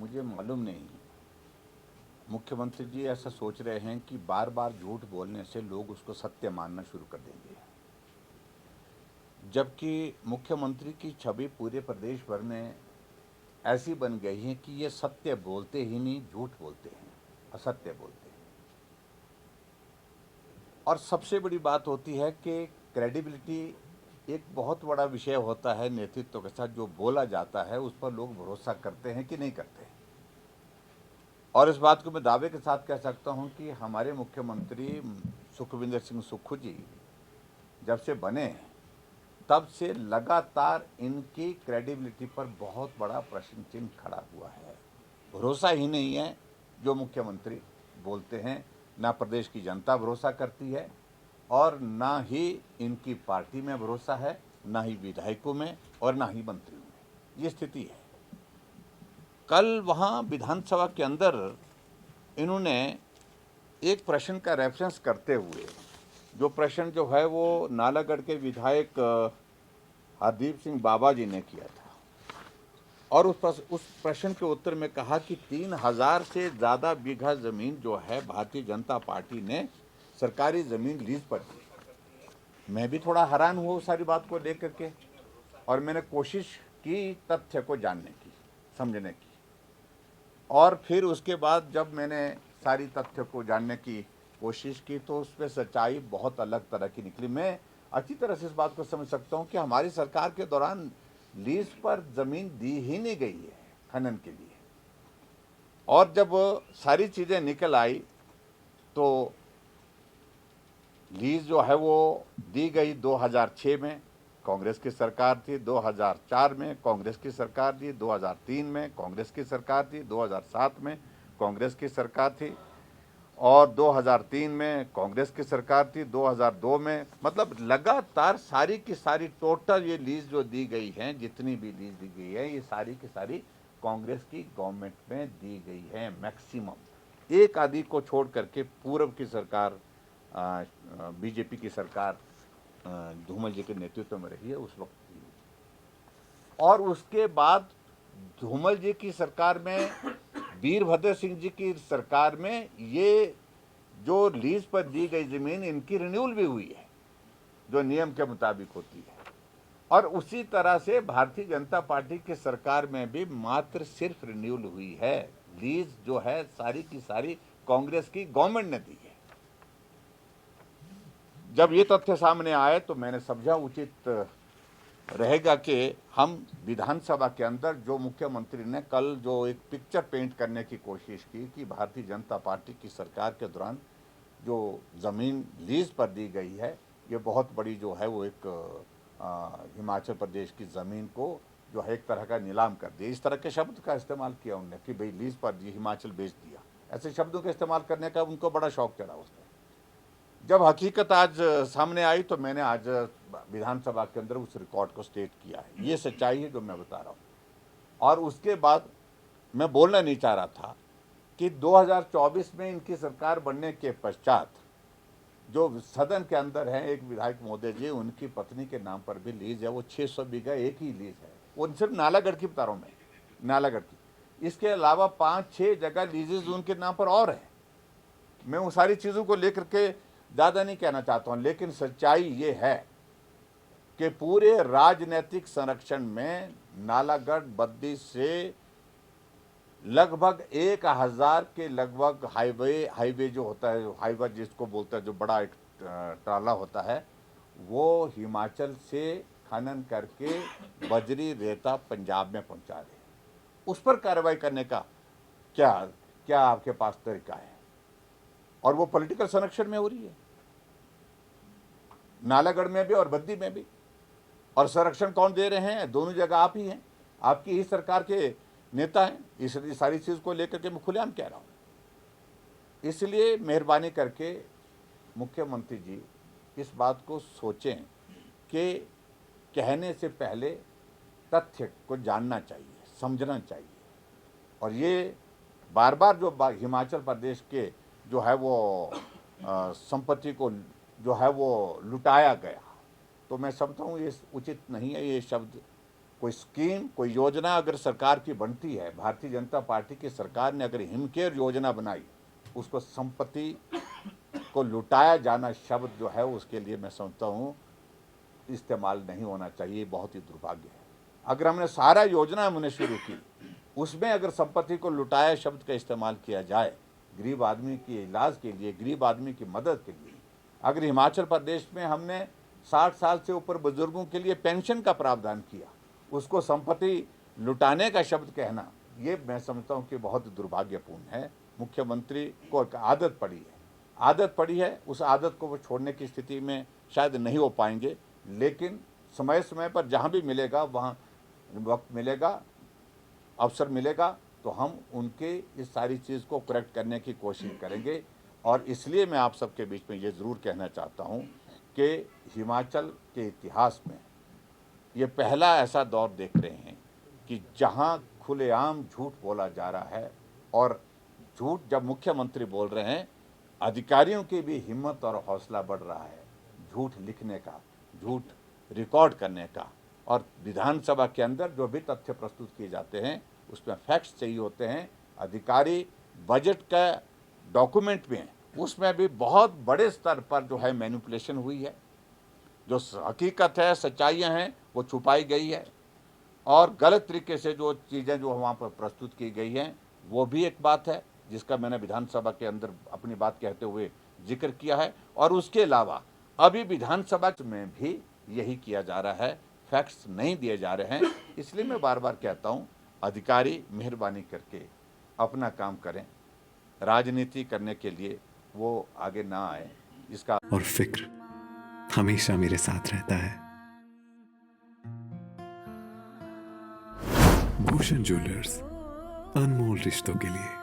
मुझे मालूम नहीं। मुख्यमंत्री जी ऐसा सोच रहे हैं कि बार बार झूठ बोलने से लोग उसको सत्य मानना शुरू कर देंगे, जबकि मुख्यमंत्री की छवि पूरे प्रदेश भर में ऐसी बन गई है कि ये सत्य बोलते ही नहीं, झूठ बोलते हैं, असत्य बोलते हैं। और सबसे बड़ी बात होती है कि क्रेडिबिलिटी एक बहुत बड़ा विषय होता है नेतृत्व के साथ। जो बोला जाता है उस पर लोग भरोसा करते हैं कि नहीं करते हैं। और इस बात को मैं दावे के साथ कह सकता हूं कि हमारे मुख्यमंत्री सुखविंदर सिंह सुक्खू जी जब से बने हैं तब से लगातार इनकी क्रेडिबिलिटी पर बहुत बड़ा प्रश्न चिन्ह खड़ा हुआ है। भरोसा ही नहीं है जो मुख्यमंत्री बोलते हैं, ना प्रदेश की जनता भरोसा करती है और ना ही इनकी पार्टी में भरोसा है, ना ही विधायकों में और ना ही मंत्रियों में। ये स्थिति है। कल वहाँ विधानसभा के अंदर इन्होंने एक प्रश्न का रेफरेंस करते हुए, जो प्रश्न जो है वो नालागढ़ के विधायक हरदीप सिंह बाबा जी ने किया था, और उस प्रश्न के उत्तर में कहा कि 3000 से ज़्यादा बीघा ज़मीन जो है भारतीय जनता पार्टी ने सरकारी ज़मीन लीज पर दी। मैं भी थोड़ा हैरान हुआ उस सारी बात को लेकर के, और मैंने कोशिश की तथ्य को जानने की, समझने की। और फिर उसके बाद जब मैंने सारी तथ्य को जानने की कोशिश की तो उसमें सच्चाई बहुत अलग तरह की निकली। मैं अच्छी तरह से इस बात को समझ सकता हूँ कि हमारी सरकार के दौरान लीज पर ज़मीन दी ही नहीं गई है खनन के लिए। और जब सारी चीज़ें निकल आई तो लीज जो है वो दी गई 2006 में, कांग्रेस की सरकार थी। 2004 में कांग्रेस की सरकार थी। 2003 में कांग्रेस की सरकार थी। 2007 में कांग्रेस की सरकार थी और 2003 में कांग्रेस की सरकार थी। 2002 में, मतलब लगातार सारी की सारी टोटल ये लीज जो दी गई हैं, जितनी भी लीज दी गई है, ये सारी की सारी कांग्रेस की गवर्नमेंट में दी गई है मैक्सिमम। एक आदि को छोड़ करके पूर्व की सरकार, बीजेपी की सरकार धूमल जी के नेतृत्व में रही है उस वक्त की। और उसके बाद धूमल जी की सरकार में, वीरभद्र सिंह जी की सरकार में, ये जो लीज पर दी गई जमीन इनकी रिन्यूअल भी हुई है जो नियम के मुताबिक होती है। और उसी तरह से भारतीय जनता पार्टी की सरकार में भी मात्र सिर्फ रिन्यूअल हुई है। लीज जो है सारी की सारी कांग्रेस की गवर्नमेंट ने दी है। जब ये तथ्य सामने आए तो मैंने समझा उचित रहेगा कि हम विधानसभा के अंदर जो मुख्यमंत्री ने कल जो एक पिक्चर पेंट करने की कोशिश की कि भारतीय जनता पार्टी की सरकार के दौरान जो ज़मीन लीज पर दी गई है, ये बहुत बड़ी जो है वो एक हिमाचल प्रदेश की ज़मीन को जो है एक तरह का नीलाम कर दिया। इस तरह के शब्द का इस्तेमाल किया उन्होंने कि भाई लीज पर हिमाचल बेच दिया। ऐसे शब्दों का इस्तेमाल करने का उनको बड़ा शौक चढ़ा उसमें। जब हकीकत आज सामने आई तो मैंने आज विधानसभा के अंदर उस रिकॉर्ड को स्टेट किया है। ये सच्चाई है जो मैं बता रहा हूँ। और उसके बाद मैं बोलना नहीं चाह रहा था कि 2024 में इनकी सरकार बनने के पश्चात जो सदन के अंदर है एक विधायक महोदय जी, उनकी पत्नी के नाम पर भी लीज है। वो 600 बीघा एक ही लीज है। वो सिर्फ नालागढ़ की बता रहा हूँ मैं, नालागढ़ की। इसके अलावा 5-6 जगह लीजेज उनके नाम पर और है। मैं उन सारी चीज़ों को लेकर के ज़्यादा नहीं कहना चाहता हूँ, लेकिन सच्चाई ये है कि पूरे राजनीतिक संरक्षण में नालागढ़ बद्दी से लगभग 1000 के लगभग हाईवे जो होता है, हाईवे जिसको बोलता है, जो बड़ा एक ट्राला होता है, वो हिमाचल से खनन करके बजरी रेता पंजाब में पहुंचा रहे हैं। उस पर कार्रवाई करने का क्या क्या आपके पास तरीका है? और वो पॉलिटिकल संरक्षण में हो रही है, नालागढ़ में भी और बद्दी में भी। और संरक्षण कौन दे रहे हैं? दोनों जगह आप ही हैं, आपकी ही सरकार के नेता हैं। इस सारी चीज़ को लेकर के मैं खुलेआम कह रहा हूँ। इसलिए मेहरबानी करके मुख्यमंत्री जी इस बात को सोचें कि कहने से पहले तथ्य को जानना चाहिए, समझना चाहिए। और ये बार बार जो हिमाचल प्रदेश के जो है वो संपत्ति को जो है वो लुटाया गया, तो मैं समझता हूँ ये उचित नहीं है ये शब्द कोई स्कीम, कोई योजना अगर सरकार की बनती है, भारतीय जनता पार्टी की सरकार ने अगर हिमकेयर योजना बनाई, उसको संपत्ति को लुटाया जाना शब्द जो है उसके लिए मैं समझता हूँ इस्तेमाल नहीं होना चाहिए, बहुत ही दुर्भाग्य है। अगर हमने सारा योजना हमने शुरू की, उसमें अगर संपत्ति को लुटाया शब्द का इस्तेमाल किया जाए गरीब आदमी के इलाज के लिए, गरीब आदमी की मदद के लिए, अगर हिमाचल प्रदेश में हमने 60 साल से ऊपर बुजुर्गों के लिए पेंशन का प्रावधान किया, उसको संपत्ति लुटाने का शब्द कहना, ये मैं समझता हूँ कि बहुत दुर्भाग्यपूर्ण है। मुख्यमंत्री को एक आदत पड़ी है, उस आदत को वो छोड़ने की स्थिति में शायद नहीं हो पाएंगे, लेकिन समय समय पर जहाँ भी मिलेगा, वहाँ वक्त मिलेगा, अवसर मिलेगा, तो हम उनके इस सारी चीज़ को करेक्ट करने की कोशिश करेंगे। और इसलिए मैं आप सबके बीच में ये ज़रूर कहना चाहता हूँ कि हिमाचल के इतिहास में ये पहला ऐसा दौर देख रहे हैं कि जहाँ खुलेआम झूठ बोला जा रहा है, और झूठ जब मुख्यमंत्री बोल रहे हैं, अधिकारियों की भी हिम्मत और हौसला बढ़ रहा है झूठ लिखने का, झूठ रिकॉर्ड करने का। और विधानसभा के अंदर जो भी तथ्य प्रस्तुत किए जाते हैं उसमें फैक्ट्स चाहिए होते हैं। अधिकारी बजट का डॉक्यूमेंट में, उसमें भी बहुत बड़े स्तर पर जो है मैनिपुलेशन हुई है, जो हकीकत है, सच्चाइयाँ हैं, वो छुपाई गई है, और गलत तरीके से जो चीज़ें जो वहाँ पर प्रस्तुत की गई हैं वो भी एक बात है जिसका मैंने विधानसभा के अंदर अपनी बात कहते हुए जिक्र किया है। और उसके अलावा अभी विधानसभा में भी यही किया जा रहा है, फैक्ट्स नहीं दिए जा रहे हैं। इसलिए मैं बार बार कहता हूँ, अधिकारी मेहरबानी करके अपना काम करें, राजनीति करने के लिए वो आगे ना आए। इसका और फिक्र हमेशा मेरे साथ रहता है। भूषण ज्वेलर्स, अनमोल रिश्तों के लिए।